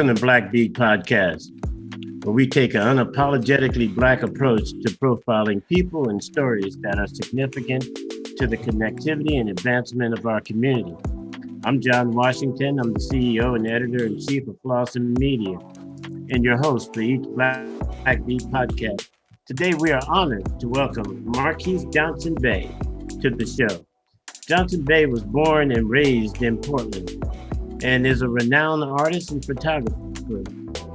Welcome to Black Beat Podcast, where we take an unapologetically Black approach to profiling people and stories that are significant to the connectivity and advancement of our community. I'm John Washington. I'm the CEO and editor-in-chief of Flossin Media and your host for each Black Beat Podcast. Today, we are honored to welcome Marquis Johnson Bey to the show. Johnson Bey was born and raised in Portland and is a renowned artist and photographer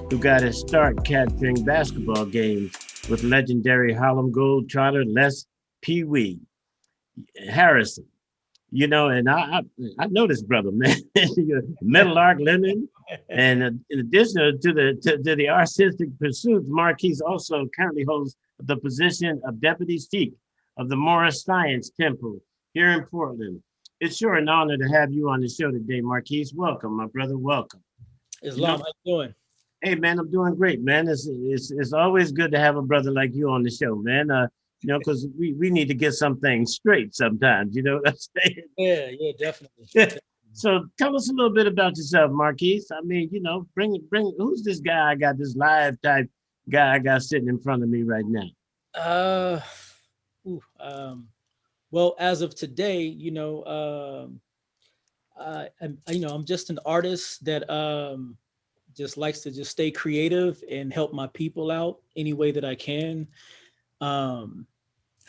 who got his start capturing basketball games with legendary Harlem Globetrotter Les Pee Wee Harrison. You know, and I know this brother, man. Metal Arc Lemon, and in addition to the artistic pursuits, Marquis also currently holds the position of Deputy Chief of the Morris Science Temple here in Portland. It's sure an honor to have you on the show today, Marquis. Welcome, my brother. Welcome. Islam, how you doing? Hey, man, I'm doing great, man. It's always good to have a brother like you on the show, man. You know, because we need to get some things straight sometimes. You know what I'm saying? Yeah, definitely. So tell us a little bit about yourself, Marquis. I mean, you know, bring. Who's this guy? I got this live type guy I got sitting in front of me right now. Well, as of today, you know, I'm just an artist that just likes to just stay creative and help my people out any way that I can. How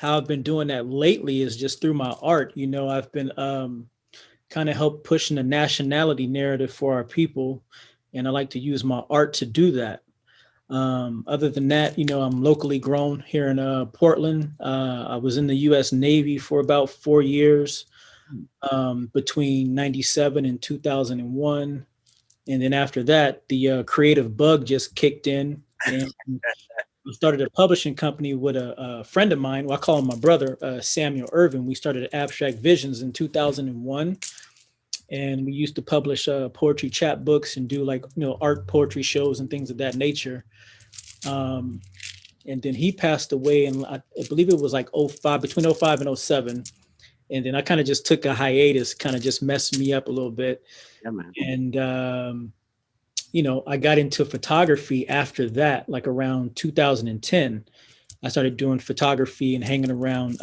I've been doing that lately is just through my art. You know, I've been kind of help pushing the nationality narrative for our people, and I like to use my art to do that. Other than that, you know, I'm locally grown here in Portland. I was in the U.S. Navy for about 4 years, between 97 and 2001. And then after that, the creative bug just kicked in, and we started a publishing company with a friend of mine. Well, I call him my brother, Samuel Irvin. We started Abstract Visionz in 2001. And we used to publish poetry chapbooks and do, like, you know, art poetry shows and things of that nature. And then he passed away, and I believe it was like between 05 and 07. And then I kind of just took a hiatus, kind of just messed me up a little bit. Yeah, man. And, you know, I got into photography after that, like around 2010. I started doing photography and hanging around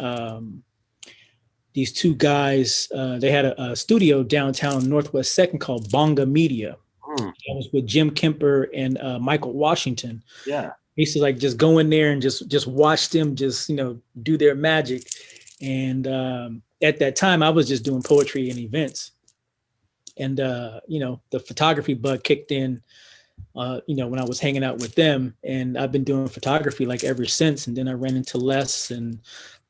these two guys. They had a studio downtown Northwest 2nd called Bonga Media. I was with Jim Kemper and Michael Washington. Yeah. I used to like just go in there and just watch them just, you know, do their magic. And at that time, I was just doing poetry and events. And, you know, the photography bug kicked in, you know, when I was hanging out with them. And I've been doing photography like ever since. And then I ran into Les and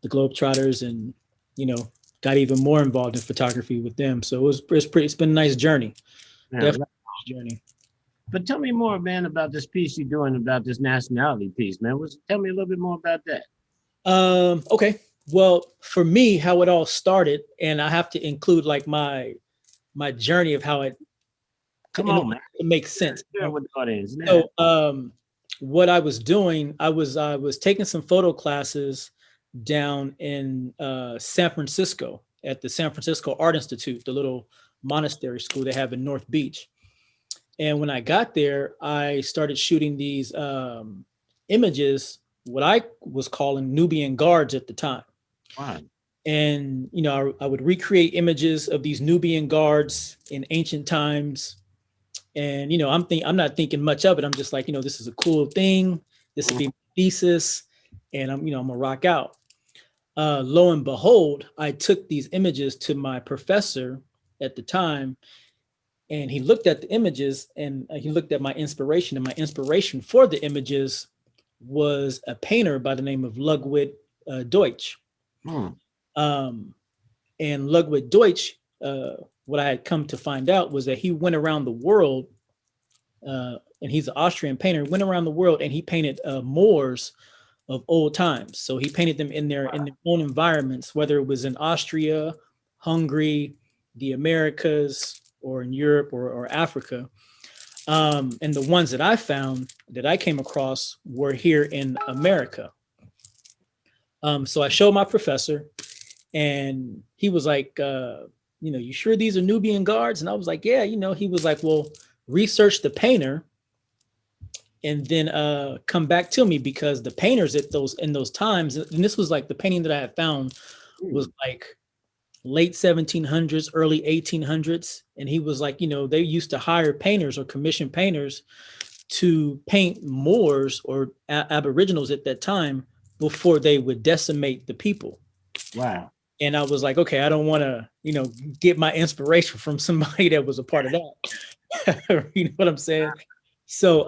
the Globetrotters, and, you know, got even more involved in photography with them. So it's been a nice journey. Yeah, Definitely a nice journey. But tell me more, man, about this piece you're doing about this nationality piece, man. Tell me a little bit more about that. Okay. Well, for me, how it all started, and I have to include like my journey of how it makes sense. Share with the audience. So what I was doing, I was taking some photo classes down in San Francisco at the San Francisco Art Institute, the little monastery school they have in North Beach. And when I got there, I started shooting these images, what I was calling Nubian guards at the time. Wow. And, you know, I would recreate images of these Nubian guards in ancient times. And, you know, I'm not thinking much of it. I'm just like, you know, this is a cool thing. This would be my thesis. And I'm gonna rock out. Lo and behold, I took these images to my professor at the time, and he looked at the images, and he looked at my inspiration, and my inspiration for the images was a painter by the name of Ludwig Deutsch. And Ludwig Deutsch, what I had come to find out was that he went around the world, and he's an Austrian painter, went around the world and he painted Moors of old times. So he painted them in their own environments, whether it was in Austria, Hungary, the Americas, or in Europe or Africa. And the ones that I found, that I came across, were here in America. So I showed my professor, and he was like, you know, you sure these are Nubian guards? And I was like, yeah, you know. He was like, well, research the painter and then come back to me, because the painters at those in those times, and this was like the painting that I had found was like late 1700s, early 1800s. And he was like, they used to hire painters or commission painters to paint Moors or Aboriginals at that time before they would decimate the people. Wow. And I was like, okay, I don't want to, get my inspiration from somebody that was a part of that. You know what I'm saying? So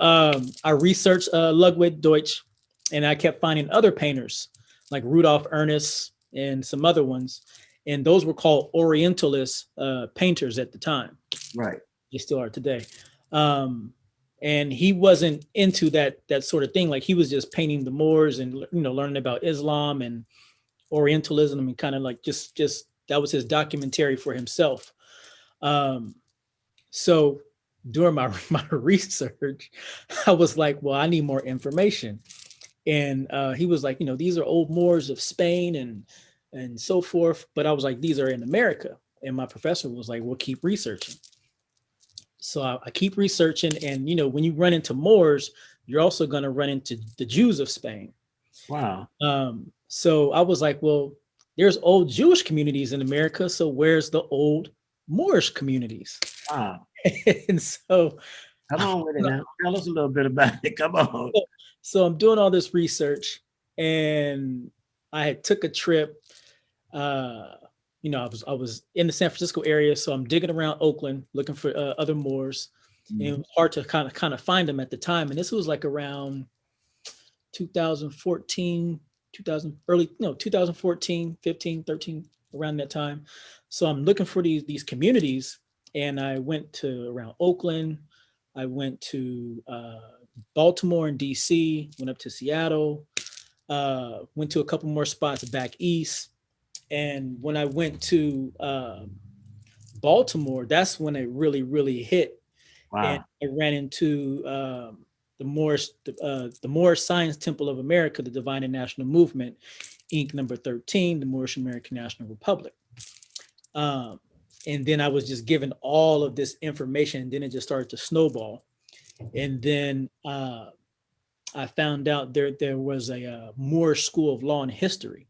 I researched Ludwig Deutsch, and I kept finding other painters like Rudolf Ernest and some other ones. And those were called Orientalist painters at the time. Right. They still are today. And he wasn't into that sort of thing. Like, he was just painting the Moors and, learning about Islam and Orientalism, and kind of like just that was his documentary for himself. So during my research, I was like, well, I need more information. And he was like, these are old Moors of Spain and so forth. But I was like, these are in America. And my professor was like, well, keep researching. So I keep researching. And, when you run into Moors, you're also going to run into the Jews of Spain. Wow. So I was like, well, there's old Jewish communities in America. So where's the old Moorish communities? Wow. And so come on with it now. Tell us a little bit about it. Come on. So I'm doing all this research, and I had took a trip. I was in the San Francisco area, so I'm digging around Oakland looking for other Moors. And it was hard to kind of find them at the time. And this was like around 2014, 2014, 15, 13, around that time. So I'm looking for these communities, and I went to around Oakland. I went to Baltimore and DC, went up to Seattle, went to a couple more spots back east. And when I went to Baltimore, that's when it really, really hit. Wow. And I ran into the Moorish Science Temple of America, the Divine and National Movement, Inc. number 13, the Moorish American National Republic. And then I was just given all of this information, and then it just started to snowball. And then I found out there was a Moorish School of Law and History.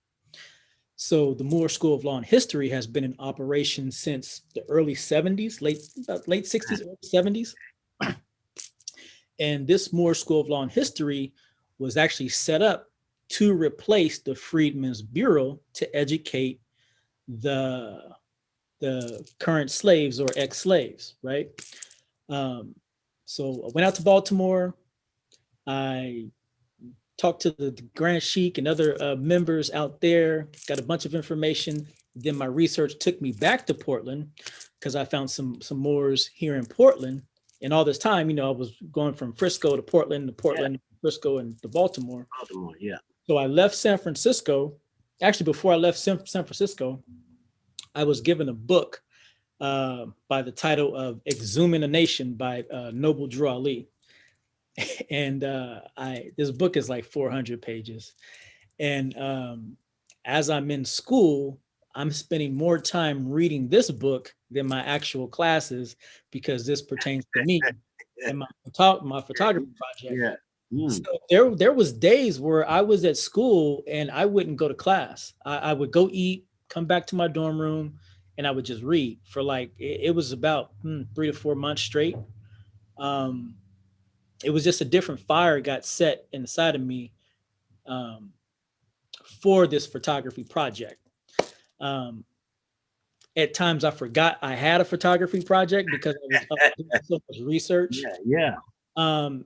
So the Moorish School of Law and History has been in operation since the early 70s, late 60s, early 70s. And this Moorish School of Law and History was actually set up to replace the Freedmen's Bureau to educate the current slaves or ex-slaves, right? So I went out to Baltimore. I talked to the Grand Sheik and other members out there, got a bunch of information. Then my research took me back to Portland, because I found some Moors here in Portland. And all this time, I was going from Frisco to Portland, Frisco, and to Baltimore. Yeah. So I left San Francisco. Actually, before I left San Francisco, I was given a book by the title of Exhuming a Nation by Noble Drew Ali. And this book is like 400 pages. And as I'm in school, I'm spending more time reading this book than my actual classes, because this pertains to me and my photography project. Yeah. So there was days where I was at school and I wouldn't go to class. I would go eat, come back to my dorm room, and I would just read for like, it was about 3 to 4 months straight. It was just a different fire got set inside of me for this photography project. At times I forgot I had a photography project because I was doing so much research. Yeah. And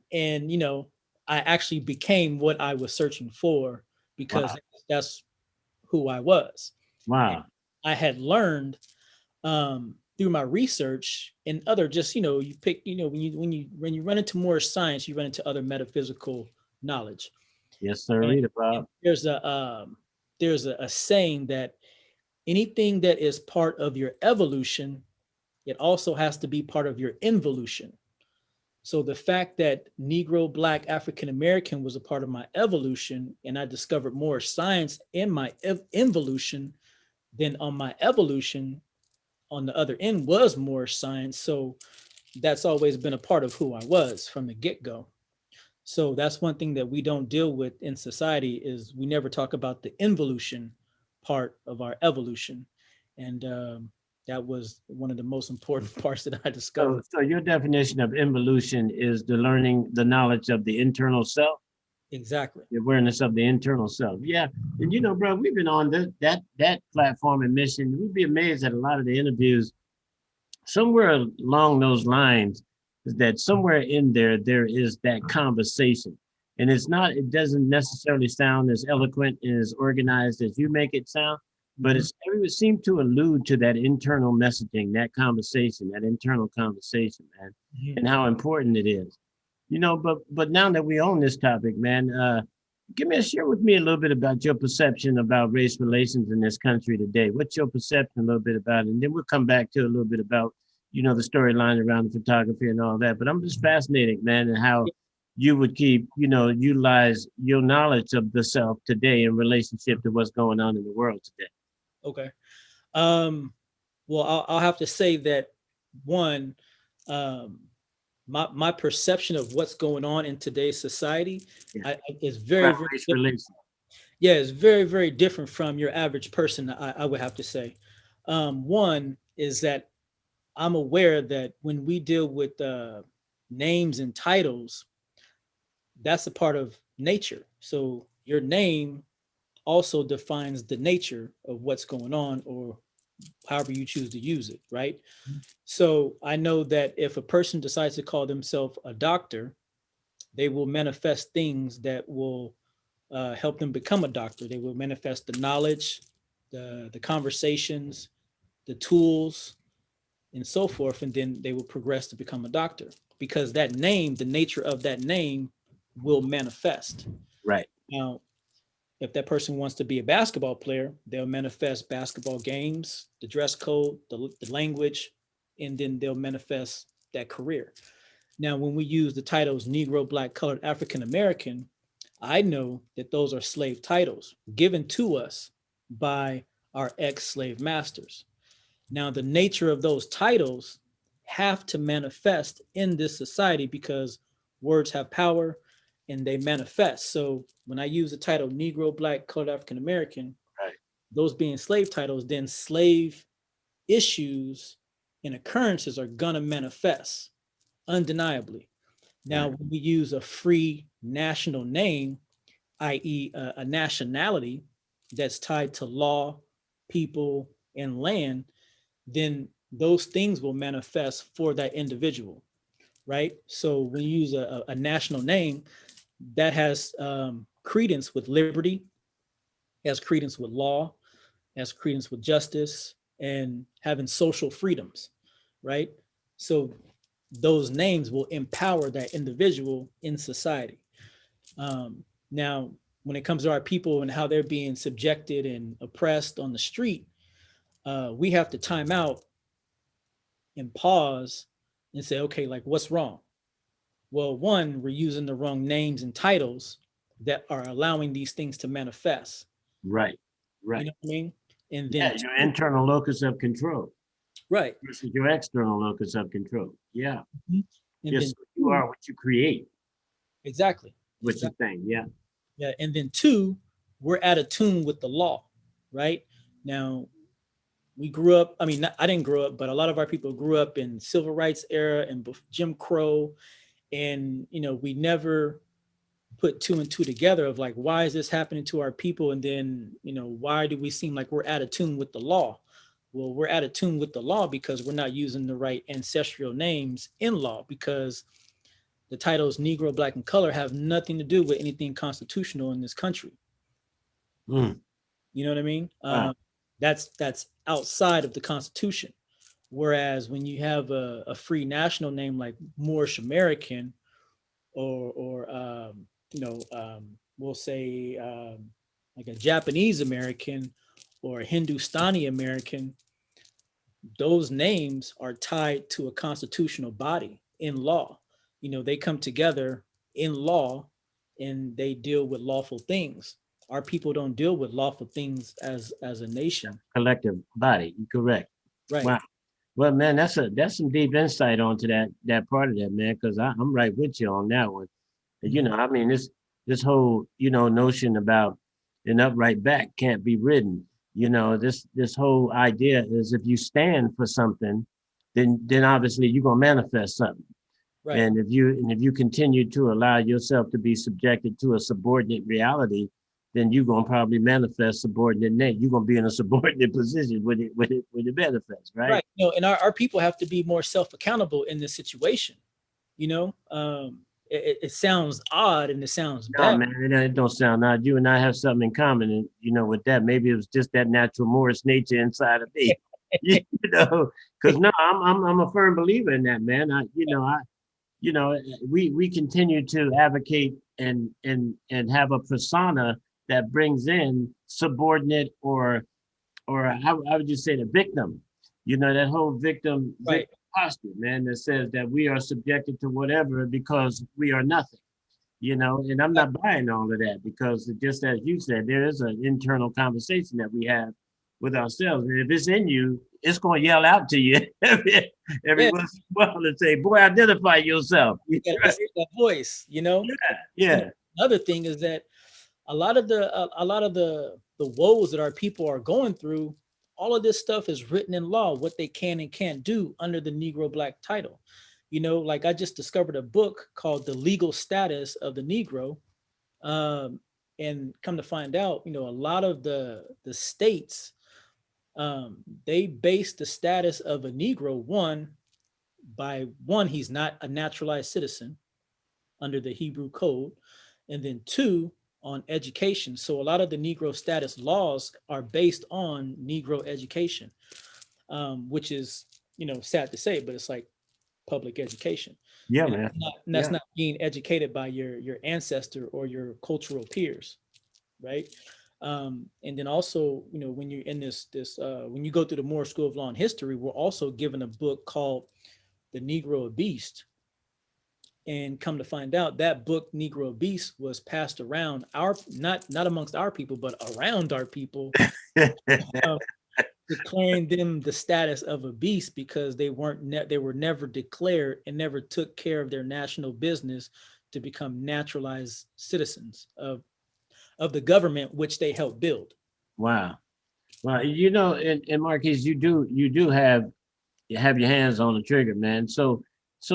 I actually became what I was searching for, because that's who I was. Wow. And I had learned through my research and other just, you pick, when you run into more science, you run into other metaphysical knowledge. Yes, sir. Read about. There's a saying that anything that is part of your evolution, it also has to be part of your involution. So the fact that Negro, Black, African American was a part of my evolution, and I discovered more science in my involution than on my evolution, on the other end was more science. So that's always been a part of who I was from the get-go. So that's one thing that we don't deal with in society is we never talk about the involution part of our evolution. And that was one of the most important parts that I So, discovered. so your definition of involution is the learning, the knowledge of the internal self, Exactly. the awareness of the internal self. Yeah, and you know, bro, we've been on that platform and mission. We'd be amazed at a lot of the interviews. Somewhere along those lines, is that somewhere in there is that conversation, and it's not. It doesn't necessarily sound as eloquent and as organized as you make it sound, but Mhm. it would seem to allude to that internal messaging, that conversation, that internal conversation, man, Mhm. and how important it is. You know, but now that we own this topic, man, share with me a little bit about your perception about race relations in this country today. What's your perception a little bit about it? And then we'll come back to a little bit about, you know, the storyline around the photography and all that. But I'm just fascinated, man, and how you would keep, you know, utilize your knowledge of the self today in relationship to what's going on in the world today. Okay. Um, well, I'll have to say that one, um, my perception of what's going on in today's society Yeah. is very, About very race different. relations. Yeah, it's very, very different from your average person, I would have to say. One is that I'm aware that when we deal with names and titles, that's a part of nature. So your name also defines the nature of what's going on or however you choose to use it, right? So I know that if a person decides to call themselves a doctor, they will manifest things that will help them become a doctor. They will manifest the knowledge, the conversations, the tools, and so forth, and then they will progress to become a doctor because that name, the nature of that name, will manifest. Right. Now, if that person wants to be a basketball player, they'll manifest basketball games, the dress code, the language, and then they'll manifest that career. Now, when we use the titles Negro, Black, Colored, African American, I know that those are slave titles given to us by our ex slave masters. Now, the nature of those titles have to manifest in this society because words have power and they manifest. So when I use the title Negro, Black, Colored, African American, Right. those being slave titles, then slave issues and occurrences are going to manifest undeniably. Now, Right. when we use a free national name, i.e., a nationality that's tied to law, people, and land, then those things will manifest for that individual, right? So when you use a national name, that has credence with liberty, has credence with law, has credence with justice, and having social freedoms, right? So those names will empower that individual in society. Now, when it comes to our people and how they're being subjected and oppressed on the street, we have to time out and pause and say, okay, like what's wrong? Well, one, we're using the wrong names and titles that are allowing these things to manifest. Right. You Right. know what I mean? And Yeah, then your two, internal locus of control right. versus your external locus of control. Yeah. Mhm. And Just then so you two, are what you create, exactly. what you Exactly. think. Yeah. Yeah. And then two, we're out of tune with the law, right? Now, we grew up, I mean, I didn't grow up, but a lot of our people grew up in civil rights era and Jim Crow. And, we never put two and two together of like, why is this happening to our people? And then, why do we seem like we're out of tune with the law? Well, we're out of tune with the law because we're not using the right ancestral names in law because the titles Negro, Black, and Color have nothing to do with anything constitutional in this country. Mm. You know what I mean? Wow. That's outside of the Constitution. Whereas when you have a free national name like Moorish American or we'll say like a Japanese American or a Hindustani American, those names are tied to a constitutional body in law. They come together in law and they deal with lawful things. Our people don't deal with lawful things as a nation. Collective body. You're correct. Right. Wow. Well, man, that's some deep insight onto that part of that, man. Because I'm right with you on that one. You know, I mean, this whole, you know, notion about an upright back can't be ridden. You know, this whole idea is if you stand for something, then obviously you're gonna manifest something. Right. And if you continue to allow yourself to be subjected to a subordinate reality, then you're gonna probably manifest subordinate name. You're gonna be in a subordinate position when it manifests, right? Right. You know, and our people have to be more self-accountable in this situation. You know, it sounds odd and it sounds No, bad. man, it don't sound odd. You and I have something in common, and you know, with that, maybe it was just that natural Moorish nature inside of me. You know, because no, I'm a firm believer in that, man. You know, we continue to advocate and have a persona that brings in subordinate or how would you say the victim? You know, that whole Right. victim posture, man, that says that we are subjected to whatever because we are nothing. You know, and I'm not buying all of that because just as you said, there is an internal conversation that we have with ourselves. And if it's in you, it's going to yell out to you every Yeah. once in a while and say, boy, identify yourself. You got to hear that voice, you know? And Yeah. another thing is that a lot of the woes that our people are going through, all of this stuff is written in law, what they can and can't do under the Negro Black title. You know, like I just discovered a book called The Legal Status of the Negro. Um, and come to find out, you know, a lot of the states, they base the status of a Negro, one, he's not a naturalized citizen under the Hebrew code, and then two, on education. So a lot of the Negro status laws are based on Negro education, which is, you know, sad to say, but it's like public education. Yeah, And man. that's Yeah. not being educated by your ancestor or your cultural peers, right? And then also, you know, when you're in when you go through the Moore School of Law and History, we're also given a book called The Negro Beast. And come to find out, that book Negro Beast was passed around our not amongst our people, but around our people, uh, declaring them the status of a beast because they were never declared and never took care of their national business to become naturalized citizens of the government which they helped build. Wow. Well, you know, and Marquis, you do have your hands on the trigger, man. So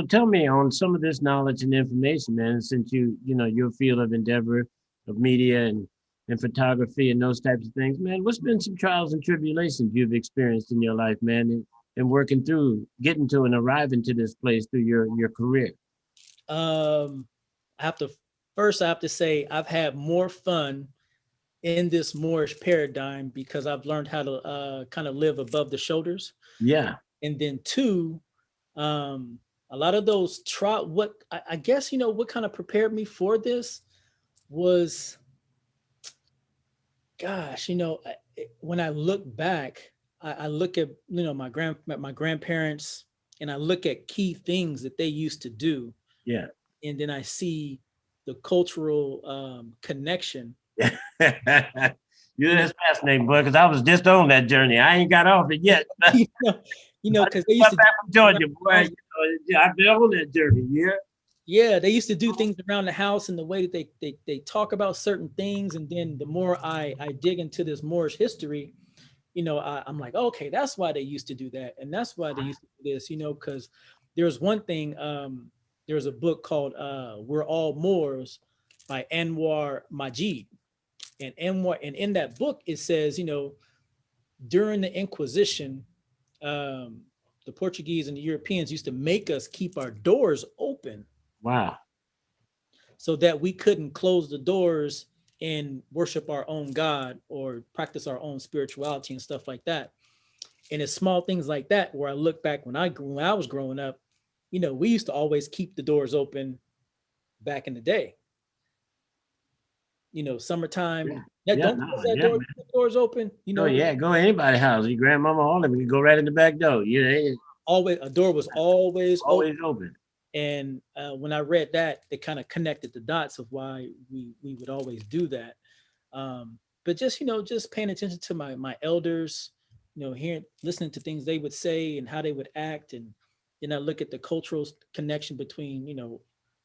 tell me on some of this knowledge and information, man, since you know your field of endeavor of media and photography and those types of things, man, what's been some trials and tribulations you've experienced in your life, man, and working through getting to and arriving to this place through your career? Um, I have to I have to say I've had more fun in this Moorish paradigm because I've learned how to kind of live above the shoulders. Yeah. And then two, um, a lot of those what I guess, you know, what kind of prepared me for this was, gosh, you know, when I look back, I look at, you know, my grandparents, and I look at key things that they used to do, Yeah. and then I see the cultural connection. You You know, that's fascinating, boy, because I was just on that journey. I ain't got off it yet. you know, I because just they used got to back from do things Georgia, around the boy. house. You know, yeah, I've been on that journey. Yeah. Yeah, they used to do things around the house and the way that they talk about certain things. And then the more I dig into this Moorish history, you know, I'm like, okay, that's why they used to do that, and that's why they used to do this, you know, because there's one thing. There's a book called "We're All Moors" by Anwar Majid, and in that book it says, you know, during the Inquisition, um, the Portuguese and the Europeans used to make us keep our doors open Wow. so that we couldn't close the doors and worship our own God or practice our own spirituality and stuff like that. And it's small things like that where I look back when I was growing up, you know, we used to always keep the doors open back in the day. You know, Yeah. summertime. Yeah, Yeah. don't No. close that Yeah, door, man. keep the doors open. You Oh know, yeah. Go to anybody's house. Your grandmama, all of them. You go right in the back door. You know, it's always a door was always open. always open. And when I read that, it kind of connected the dots of why we would always do that. But just, you know, just paying attention to my elders, you know, hearing, listening to things they would say and how they would act, and then I look at the cultural connection between, you know,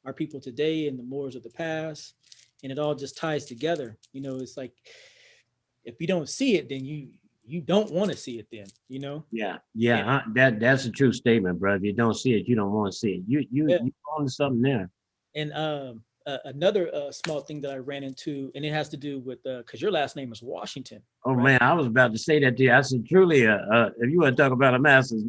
our people today and the Moors of the past, and it all just ties together. It's like if you don't see it, then you don't want to see it. Then Yeah, and, yeah, that's a true statement, bro. If you don't see it, you don't want to see it. yeah. You on to something there. And another small thing that I ran into, and it has to do with because your last name is Washington, Oh right? man, I was about to say that to you. I said, truly, if you want to talk about a master's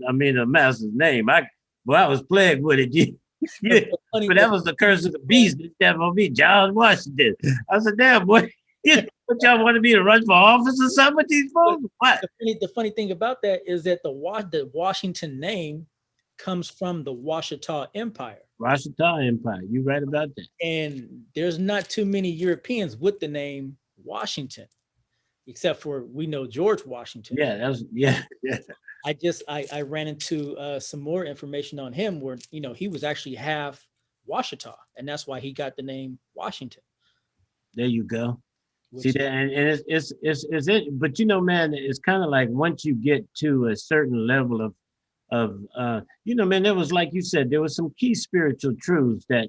name, I was plagued with it. The, Yeah, the funny, but the that was the funny curse thing of the is that beast. That on me, John Washington. I said, damn boy, what y'all wanted me to run for office or something with these but folks? What? the funny thing about that is that the Washington name comes from the Washita Empire, Rashida Empire. You right about that? and there's not too many Europeans with the name Washington, except for we know George Washington. Yeah, yeah, yeah. I ran into some more information on him where he was actually half Washita, and that's why he got the name Washington. There you go. See Which that, and it's it. But man, it's kind of like once you get to a certain level of man, there was like you said, there was some key spiritual truths that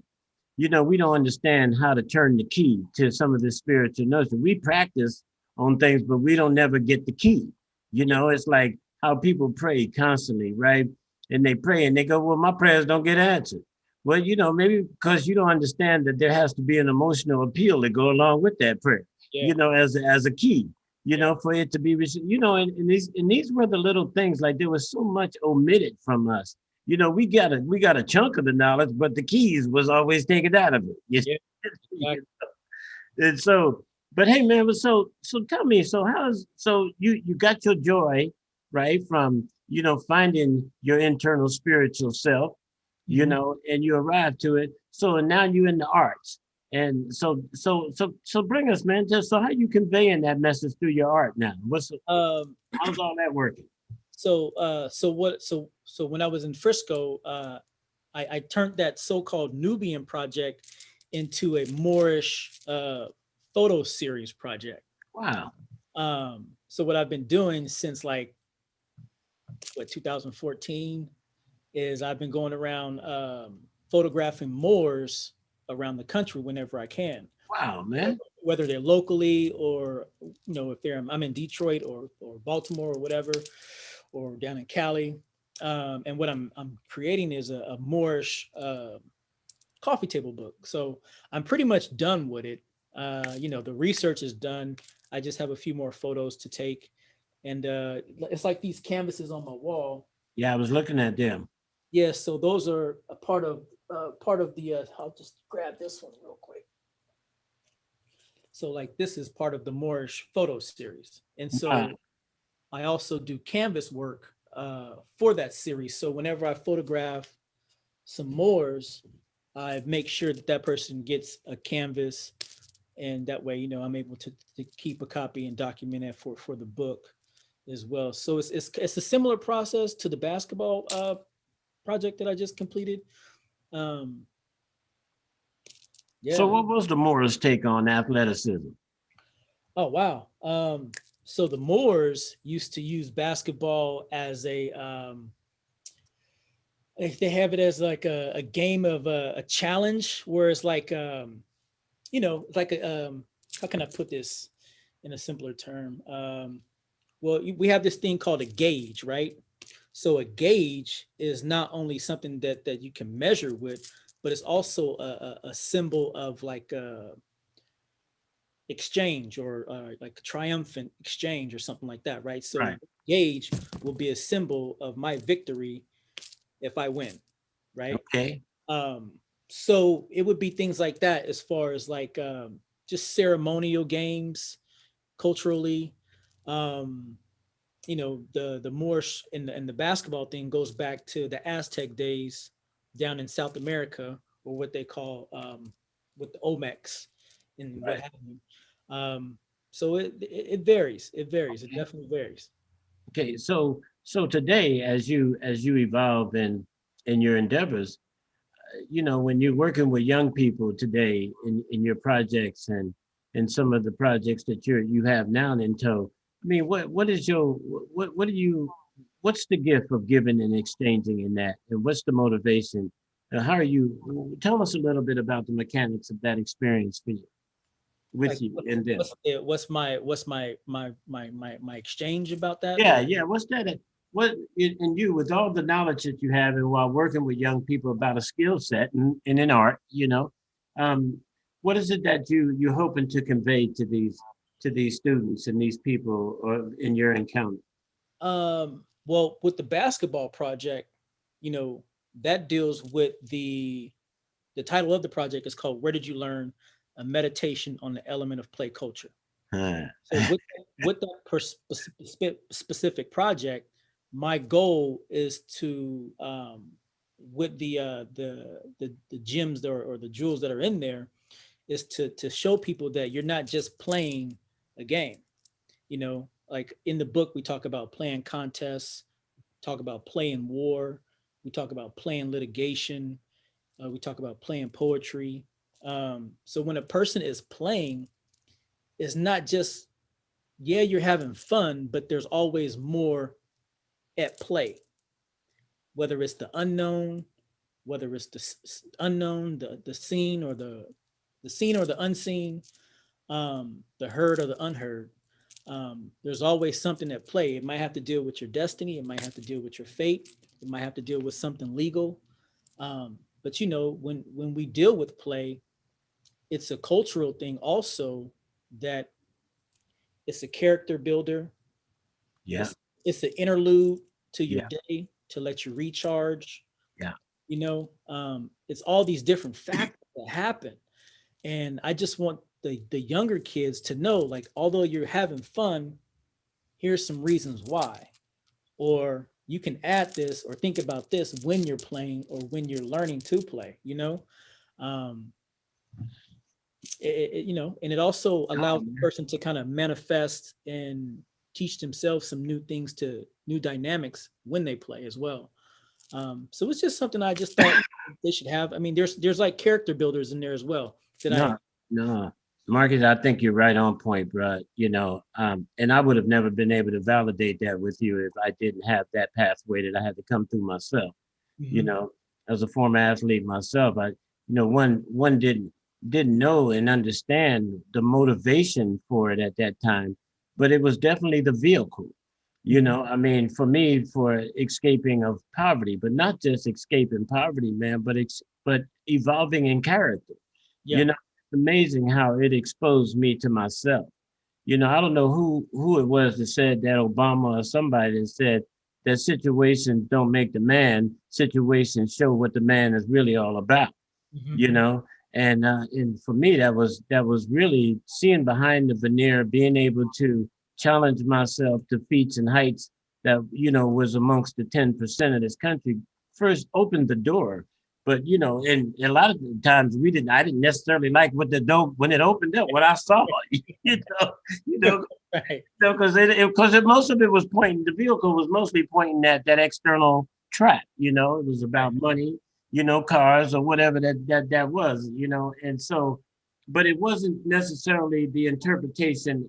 we don't understand how to turn the key to some of this spiritual notion. We practice on things, but we don't never get the key. It's like how people pray constantly, right? And they pray and they go, well, my prayers don't get answered. Well, maybe because you don't understand that there has to be an emotional appeal to go along with that prayer, yeah, as a key, yeah, for it to be received, and these were the little things, like there was so much omitted from us. We got a chunk of the knowledge, but the keys was always taken out of it. yeah, You exactly. and so, but hey, man, but so tell me, so you got your joy, right, from finding your internal spiritual self, Mhm. and you arrived to it. So now you're in the arts, and so bring us, man. Just so how you conveying that message through your art now? Um, How's all that working? so when I was in Frisco, I turned that so-called Nubian project into a Moorish photo series project. Wow. So what I've been doing since like 2014 is I've been going around photographing Moors around the country whenever I can, Wow, man. whether they're locally or if I'm in Detroit or Baltimore or whatever, or down in Cali. And what I'm creating is a Moorish coffee table book. So I'm pretty much done with it. The research is done. I just have a few more photos to take, and it's like these canvases on my wall. Yeah, I was looking at them. Yeah, so those are a part of the. I'll just grab this one real quick. So like this is part of the Moorish photo series, and Wow. so I also do canvas work for that series. So whenever I photograph some Moors, I make sure that that person gets a canvas, and that way, I'm able to keep a copy and document it for the book as well. So it's a similar process to the basketball project that I just completed. Um, So yeah. what was the Morris take on athleticism? Oh wow. So the Moors used to use basketball as a they have it as like a game of a challenge where it's like like how can I put this in a simpler term? Well, we have this thing called a gauge, right? So a gauge is not only something that you can measure with, but it's also a symbol of like exchange, or like triumphant exchange or something like that, right? So Right. gauge will be a symbol of my victory if I win, right? Okay. Um, so it would be things like that as far as like just ceremonial games culturally. Um, the Moorish and the basketball thing goes back to the Aztec days down in South America, or what they call with the Olmecs and what Right. have you. So it varies. It varies. It Okay. definitely varies. Okay. So today, as you evolve in your endeavors, when you're working with young people today in your projects and some of the projects that you have now in tow, I mean, what is your what do you what's the gift of giving and exchanging in that, and what's the motivation How are you? Tell us a little bit about the mechanics of that experience for you, with Like you and them. what's my exchange about that? Yeah, yeah. What's that? What in you, with all the knowledge that you have, and while working with young people about a skill set and in art, um, what is it that you're hoping to convey to these students and these people, or in your encounter? Well, with the basketball project, that deals with the title of the project is called "Where Did You Learn a Meditation on the Element of Play Culture." Huh. So with that specific project, my goal is to with the gems that or the jewels that are in there is to show people that you're not just playing a game. Like in the book, we talk about playing contests, talk about playing war, we talk about playing litigation, we talk about playing poetry. So when a person is playing, it's not just, yeah, you're having fun, but there's always more at play, whether it's the unknown, whether it's the unknown, the seen or the seen or the unseen, the heard or the unheard. There's always something at play. It might have to deal with your destiny. It might have to deal with your fate. It might have to deal with something legal. But when we deal with play, it's a cultural thing also, that it's a character builder. Yeah, It's an interlude to your yeah, day to let you recharge. yeah. It's all these different factors that happen, and I just want the younger kids to know, like, although you're having fun, here's some reasons why, or you can add this or think about this when you're playing or when you're learning to play. Um, and it also allows Oh, the man. person to kind of manifest and teach themselves some new things, to new dynamics when they play as well. So it's just something I just thought they should have. I mean, there's like character builders in there as well that I. No, no. Marcus, I think you're right on point, bro. And I would have never been able to validate that with you if I didn't have that pathway that I had to come through myself. You Mhm. know, as a former athlete myself, one didn't know and understand the motivation for it at that time, but it was definitely the vehicle. Mhm. I mean, for me, for escaping of poverty, but not just escaping poverty, man, but evolving in character. Yeah. It's amazing how it exposed me to myself. I don't know who it was that said that, Obama or somebody that said that situations don't make the man, situations show what the man is really all about. Mhm. You know, and for me that was really seeing behind the veneer, being able to challenge myself to feats and heights that was amongst the 10% of this country, first opened the door. But and a lot of the times I didn't necessarily like what the door when it opened up, what I saw. you know you know Right. because most of it was pointing. The vehicle was mostly pointing at that external trap. It was Right. about money, cars or whatever that was. And so, but it wasn't necessarily the interpretation.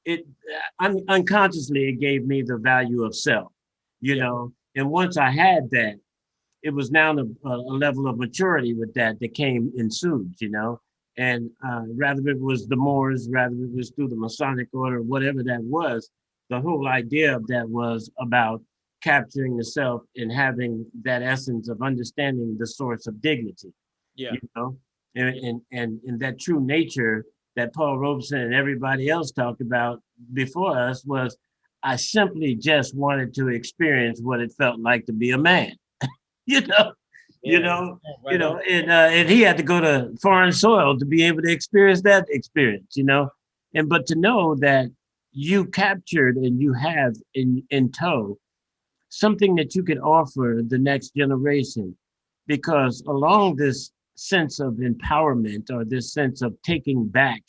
It unconsciously it gave me the value of self. Yeah. And once I had that, it was now a level of maturity with that came ensued, and rather it was the Moors, rather it was through the Masonic order, whatever that was, the whole idea of that was about capturing the self and having that essence of understanding the source of dignity, Yeah. you know, Yeah. and that true nature that Paul Robeson and everybody else talked about before us was, I simply just wanted to experience what it felt like to be a man. you know, you Yeah. know, Right on. and he had to go to foreign soil to be able to experience that experience. And but to know that you captured and you have in tow something that you could offer the next generation, because along this sense of empowerment or this sense of taking back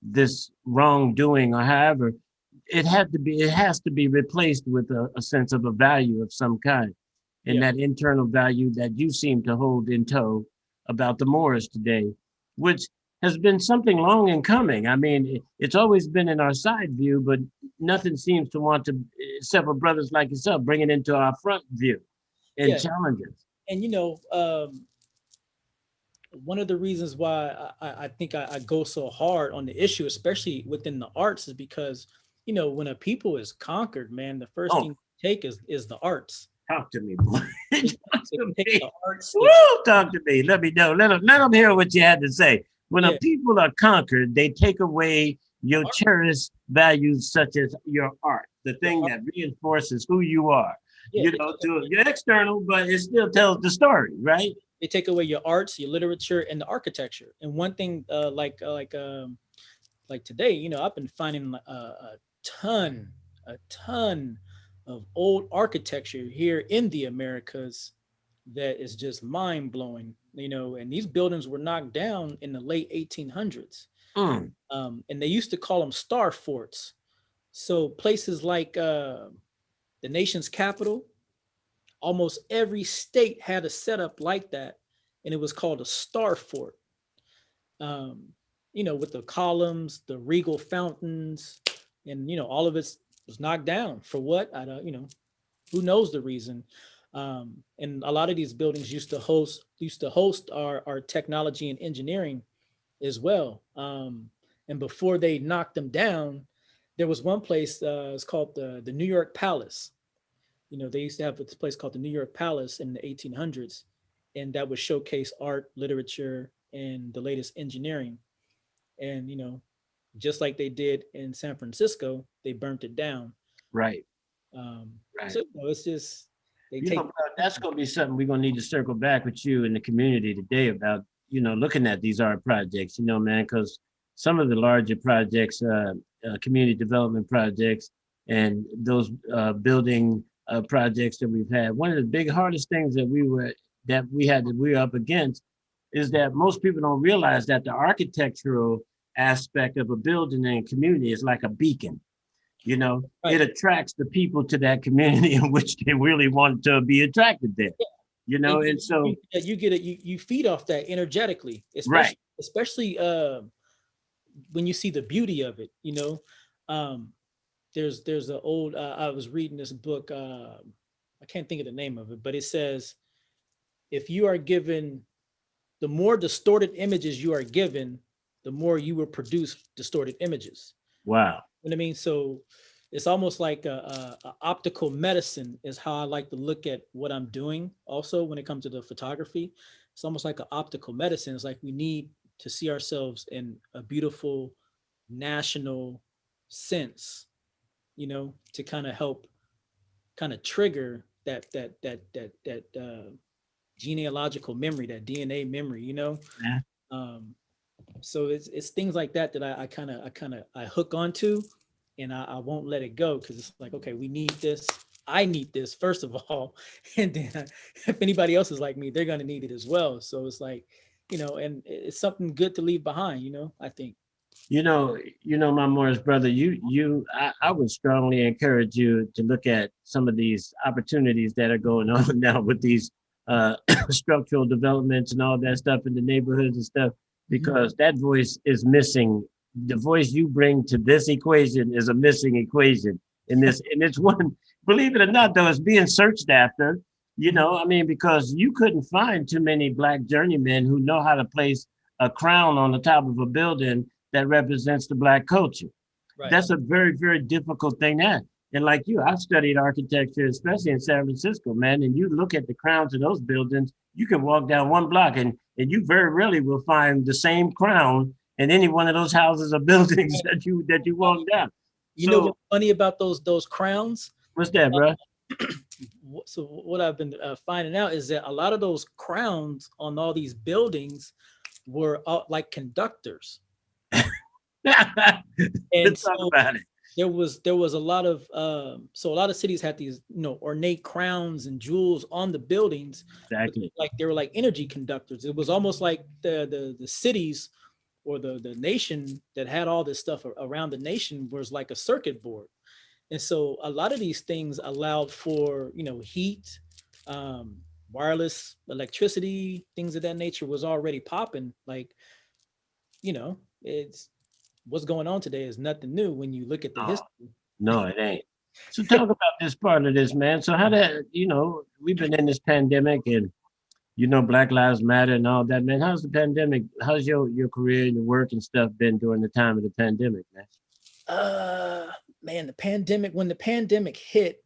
this wrongdoing or however, it has to be replaced with a sense of a value of some kind, and Yeah. that internal value that you seem to hold in tow about the Moors today, which has been something long in coming. I mean, it's always been in our side view, but nothing seems to want to, several brothers like yourself, bring it into our front view and Yeah. challenge us. And one of the reasons why I think I go so hard on the issue, especially within the arts, is because, when a people is conquered, man, the first Oh, thing they take is the arts. talk to me, boy. They, Talk they to take me. the arts. Woo, talk to me. Let me know. Let them hear what you had to say. When a Yeah, people are conquered, they take away your art, cherished values, such as your art, the the thing art, that reinforces who you are. yeah, they To your external, but it still tells the story, right? take away your arts, your literature, and the architecture. And one thing, like today, I've been finding ton, a ton of old architecture here in the Americas that is just mind blowing. And these buildings were knocked down in the late 1800s, Mm, and they used to call them star forts. So places like the nation's capital, almost every state had a setup like that, and it was called a star fort. um, with the columns, the regal fountains, and all of it was knocked down for what? I don't, who knows the reason. And a lot of these buildings used to host our technology and engineering as well. And before they knocked them down, there was one place. It's called the New York Palace. They used to have this place called the New York Palace in the 1800s, and that would showcase art, literature, and the latest engineering. And just like they did in San Francisco, they burnt it down. right, So right. it's just they You know, take. bro, that's going to be something we're going to need to circle back with you in the community today about, looking at these art projects, man, because some of the larger projects, community development projects, and those building projects that we've had, one of the big hardest things that we were up against is that most people don't realize that the architectural aspect of a building and community is like a beacon. It Right. attracts the people to that community in which they really want to be attracted there. And And so, you get it. You feed off that energetically, right, especially when you see the beauty of it. Um, there's an old. I was reading this book. I can't think of the name of it, but it says if you are given the more distorted images you are given, the more you will produce distorted images. wow, You know what I mean? So it's almost like a optical medicine is how I like to look at what I'm doing. Also, when it comes to the photography, it's almost like an optical medicine. It's like we need to see ourselves in a beautiful national sense, to kind of help kind of trigger that genealogical memory, that DNA memory. yeah. Um, so it's things like that that I hook onto, and I won't let it go because it's like, okay, we need this. I need this first of all, and then if anybody else is like me, they're gonna need it as well. So it's like, and it's something good to leave behind. I think. My Morris brother, I would strongly encourage you to look at some of these opportunities that are going on now with these uh, structural developments and all that stuff in the neighborhoods and stuff, Mhm. because that voice is missing. The voice you bring to this equation is a missing equation in this, and it's one. Believe it or not, though, it's being searched after. Mhm. I mean, because you couldn't find too many black journeymen who know how to place a crown on the top of a building that represents the black culture. Right. That's a very, very difficult thing to have. And like you, I've studied architecture, especially in San Francisco, man. And you look at the crowns of those buildings, you can walk down one block and you very rarely will find the same crown in any one of those houses or buildings that you walk down. You know So what's funny about those crowns? what's that, bro? So what I've been finding out is that a lot of those crowns on all these buildings were like conductors, and Let's talk so about it. there was a lot of so a lot of cities had these ornate crowns and jewels on the buildings, but Exactly. like they were like energy conductors. It was almost like the cities or the nation that had all this stuff around the nation was like a circuit board. And so a lot of these things allowed for, heat, um, wireless electricity, things of that nature was already popping. Like, it's what's going on today is nothing new when you look at the Oh, history. no, it ain't. So talk about this part of this, man. So how we've been in this pandemic and you know, Black Lives Matter and all that, man. How's the pandemic? How's your career and your work and stuff been during the time of the pandemic, man? Uh, Man, the pandemic, when the pandemic hit,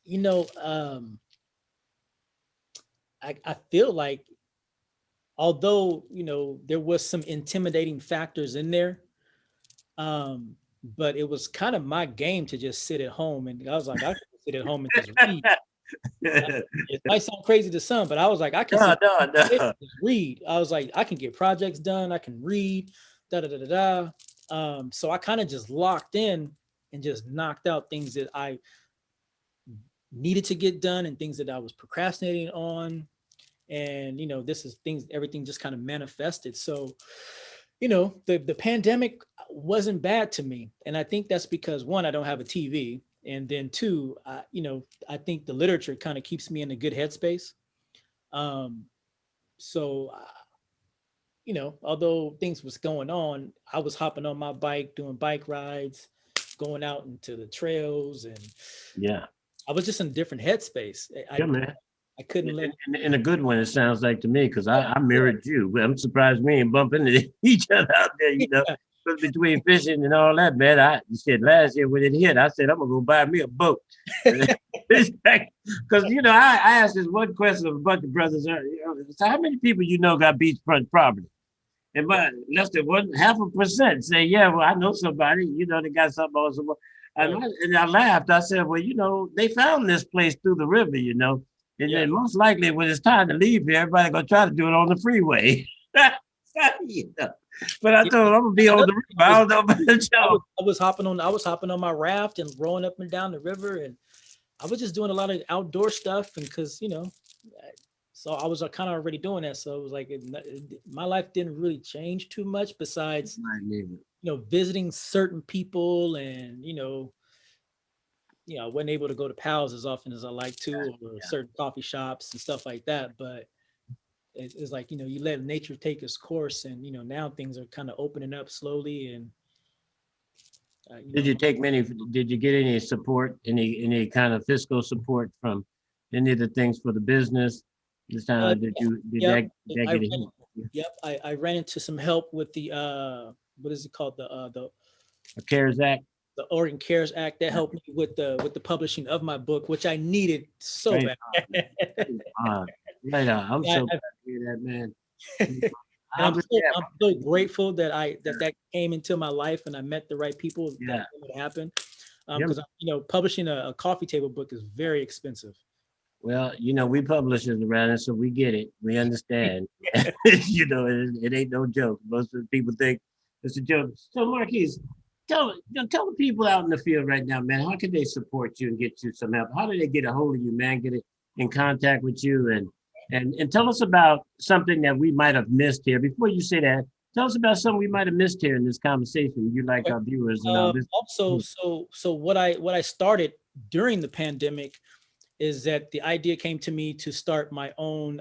you know, I feel like although, there was some intimidating factors in there, but it was kind of my game to just sit at home. And I was like, I can sit at home and just read. It might sound crazy to some, but I was like, I can No, sit no, and no. just read. I was like, I can get projects done. I can read, da da da da da. So I kind of just locked in and just knocked out things that I needed to get done and things that I was procrastinating on. And this is things, everything just kind of manifested. So the pandemic wasn't bad to me, and I think that's because one, I don't have a TV, and then two, I think the literature kind of keeps me in a good headspace. um so although things was going on, I was hopping on my bike, doing bike rides, going out into the trails, and Yeah, I was just in a different headspace. yeah, man. I couldn't let. And a good one, it sounds like to me, because I Yeah, mirrored you. Well, I'm surprised we ain't bumping into each other out there, you know. yeah, But between fishing and all that, man, I said last year when it hit, I said, I'm going to go buy me a boat. Because, I asked this one question of a bunch of brothers. So how many people you know got beachfront property? And yeah, but less than 1/2% say, yeah, well, I know somebody, they got something on some. right, And I laughed. I said, well, they found this place through the river, and yeah. then most likely when it's time to leave here, everybody gonna try to do it on the freeway. You know. But I Yeah. told them I'm gonna be And on another the thing river. I was don't know about y'all. I was hopping on my raft and rowing up and down the river, and I was just doing a lot of outdoor stuff. And because so I was kind of already doing that, so it was like my life didn't really change too much besides visiting certain people, and I wasn't able to go to pals as often as I like to, or certain coffee shops and stuff like that. But it's like you let nature take its course, and now things are kind of opening up slowly, and uh, you Did know you take many? Did you get any support, any kind of fiscal support from any of the things for the business this time? Did yep, that I get a ran, hit? yep, I ran into some help with the what is it called, A CARES Act, the Oregon Cares Act, that helped me with the publishing of my book, which I needed so right bad. on, right on. I'm I, so glad to hear that, man. and I'm yeah, I'm so grateful that that came into my life and I met the right people that yeah, made it happen. yeah. Because publishing a coffee table book is very expensive. Well, we publishers around us, so we get it. We understand. It ain't no joke. Most of the people think it's a joke. So, Marquis, tell the people out in the field right now, man. How can they support you and get you some help? How do they get a hold of you, man? Get in contact with you, and tell us about something that we might have missed here. Before you say that, tell us about something we might have missed here in this conversation. You like our viewers and our listeners. Also, so what I started during the pandemic is that the idea came to me to start my own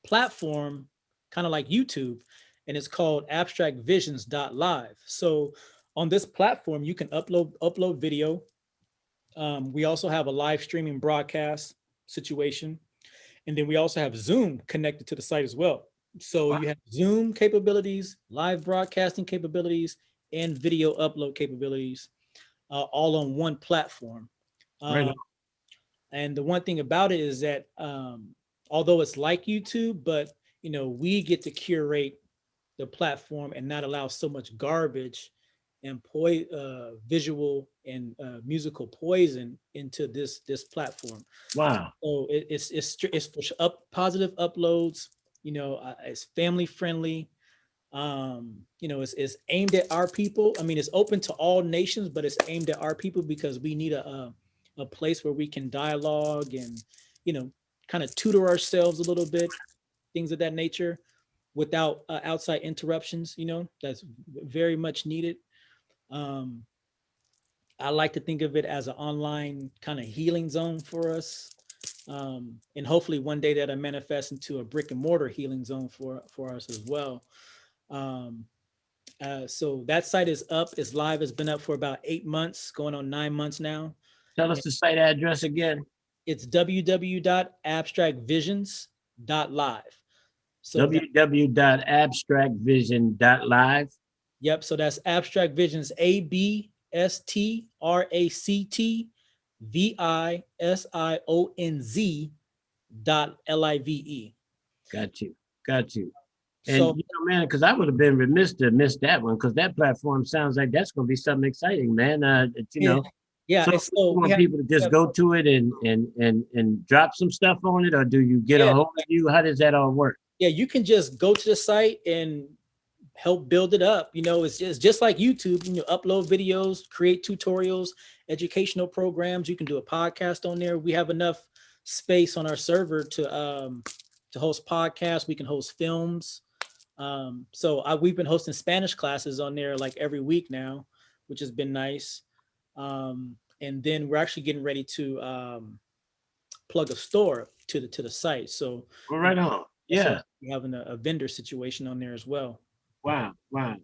platform, kind of like YouTube, and it's called abstractvisions.live. So on this platform, you can upload video. We also have a live streaming broadcast situation, and then we also have Zoom connected to the site as well. So Wow. you have Zoom capabilities, live broadcasting capabilities, and video upload capabilities, all on one platform. Right Uh, and the one thing about it is that although it's like YouTube, but we get to curate the platform and not allow so much garbage and visual and musical poison into this platform. Wow. So it's for positive uploads. It's family friendly. It's aimed at our people. I mean, it's open to all nations, but it's aimed at our people because we need a place where we can dialogue and you know kind of tutor ourselves a little bit, things of that nature, without outside interruptions. That's very much needed. Um, I like to think of it as an online kind of healing zone for us. And hopefully one day that'll manifest into a brick and mortar healing zone for us as well. Um, so that site is up, it's live, it's been up for about 8 months, going on 9 months now. Tell us the site address again. It's www.abstractvisions.live. So www.abstractvision.live. yep. So that's Abstract Visions, ABSTRACTVISIONZ .LIVE. Got you. And So man, because I would have been remiss to miss that one, because that platform sounds like that's going to be something exciting, man. yeah, yeah. So And you so want people to we just have go to it and drop some stuff on it, or do you get a yeah, hold of you? How does that all work? yeah. You can just go to the site and help build it up. It's just like YouTube. Upload videos, create tutorials, educational programs. You can do a podcast on there. We have enough space on our server to host podcasts. We can host films. We've been hosting Spanish classes on there like every week now, which has been nice. And then we're actually getting ready to plug a store to the site. So Well, you know, right on. also Yeah. having a vendor situation on there as well. Wow. Man,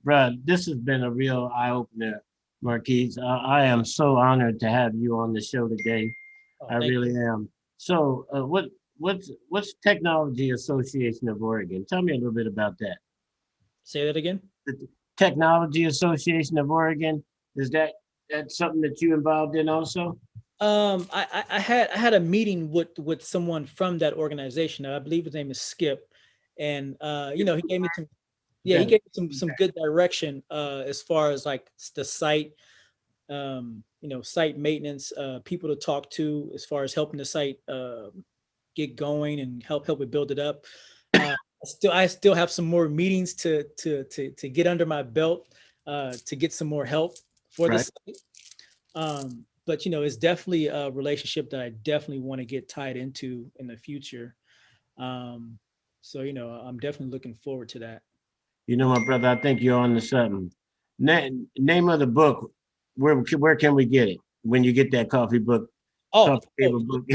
bruh, this has been a real eye opener, Marquise. I am so honored to have you on the show today. Oh, I thank you. really am. So, what's Technology Association of Oregon? Tell me a little bit about that. Say that again. The Technology Association of Oregon, is that something that you involved in also? I had a meeting with someone from that organization. I believe his name is Skip, and he gave me some yeah, he Yeah. gave me some good direction as far as like the site, site maintenance, people to talk to as far as helping the site get going and help it build it up. I still have some more meetings to get under my belt to get some more help for the Right. site. But it's definitely a relationship that I definitely want to get tied into in the future. Um, I'm definitely looking forward to that. My brother, I think you're on to something. Name of the book. Where can we get it when you get that Oh, coffee table book?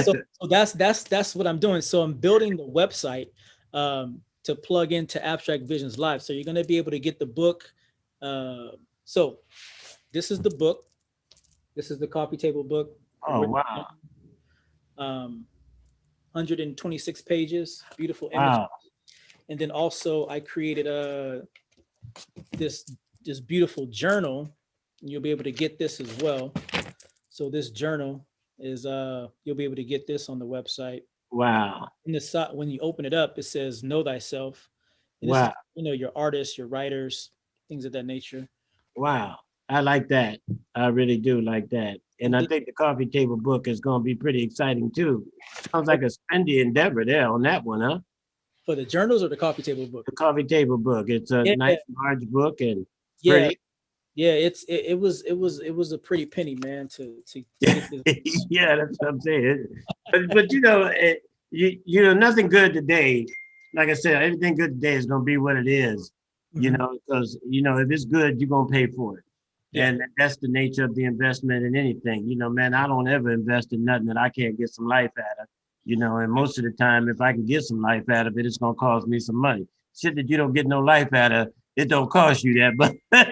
so that's what I'm doing. So I'm building the website to plug into Abstract Visions Live. So you're going to be able to get the book. So this is the book. This is the coffee table book. Oh, wow. 126 pages, beautiful image. Wow. And then also I created this this beautiful journal. And you'll be able to get this as well. So this journal is you'll be able to get this on the website. Wow. In the side, when you open it up, it says "Know Thyself," and this is Wow. your artists, your writers, things of that nature. Wow. I like that. I really do like that. And And I then think the coffee table book is going to be pretty exciting too. Sounds like a spendy endeavor there on that one, huh? for the journals or the coffee table book. The coffee table book. It's a Yeah, nice large book and yeah, pretty. yeah. It was a pretty penny, man, to get this. Yeah, that's what I'm saying. But nothing good today. Like I said, everything good today is gonna be what it is. Mhm. Because if it's good, you're gonna pay for it. Yeah, And that's the nature of the investment in anything. Man, I don't ever invest in nothing that I can't get some life out of. And most of the time, if I can get some life out of it, it's gonna cost me some money. Shit that you don't get no life out of, it don't cost you that much. So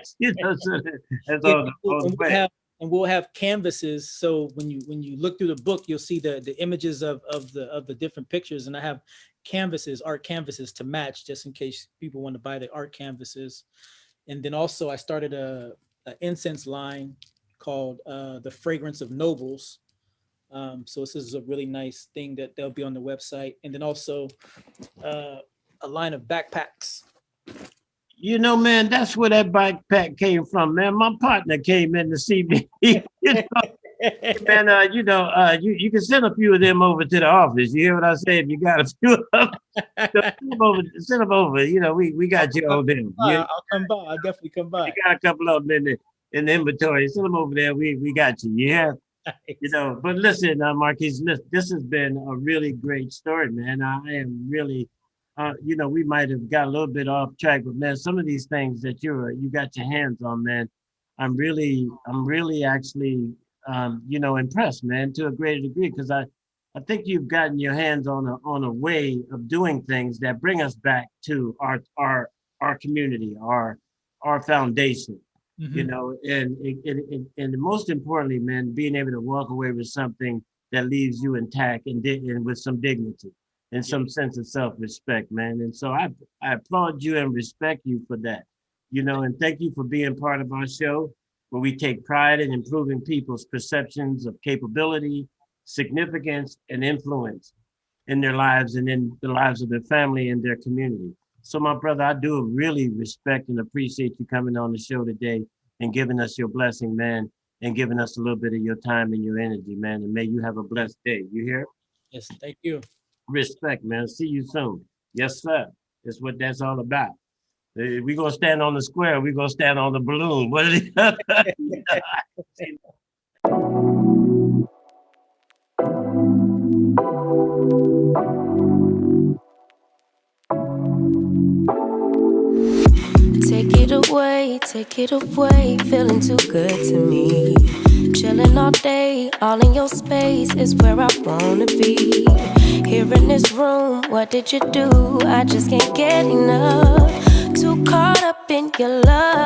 that's yeah. all the way. And we'll have canvases. So when you look through the book, you'll see the images of the different pictures, and I have art canvases to match, just in case people want to buy the art canvases. And then also I started a incense line called the Fragrance of Nobles. So this is a really nice thing that they'll be on the website. And then also uh, a line of backpacks. Man, that's where that backpack came from, man. My partner came in to see me. Man, you can send a few of them over to the office. You hear what I say? If you got a few of them, send them over. We got you on them. I'll come by. I'll definitely come You by. got a couple of them in the inventory. Send them over there. We got you. Yeah. But listen, Marquis, this has been a really great story, man. I am really, we might have got a little bit off track, but man, some of these things that you got your hands on, man, I'm really actually, impressed, man, to a greater degree, because I think you've gotten your hands on a way of doing things that bring us back to our community, our foundation. Mhm. And most importantly, man, being able to walk away with something that leaves you intact and with some dignity and some sense of self-respect, man. And so I applaud you and respect you for that, and thank you for being part of our show where we take pride in improving people's perceptions of capability, significance, and influence in their lives and in the lives of their family and their community. So, my brother, I do really respect and appreciate you coming on the show today and giving us your blessing, man, and giving us a little bit of your time and your energy, man. And may you have a blessed day. You hear? Yes, thank you. Respect, man. See you soon. Yes, sir. That's what that's all about. We're going to stand on the square. We're going to stand on the balloon. What is it? Take it away, feeling too good to me. Chilling all day, all in your space is where I wanna be. Here in this room, what did you do? I just can't get enough. Too caught up in your love.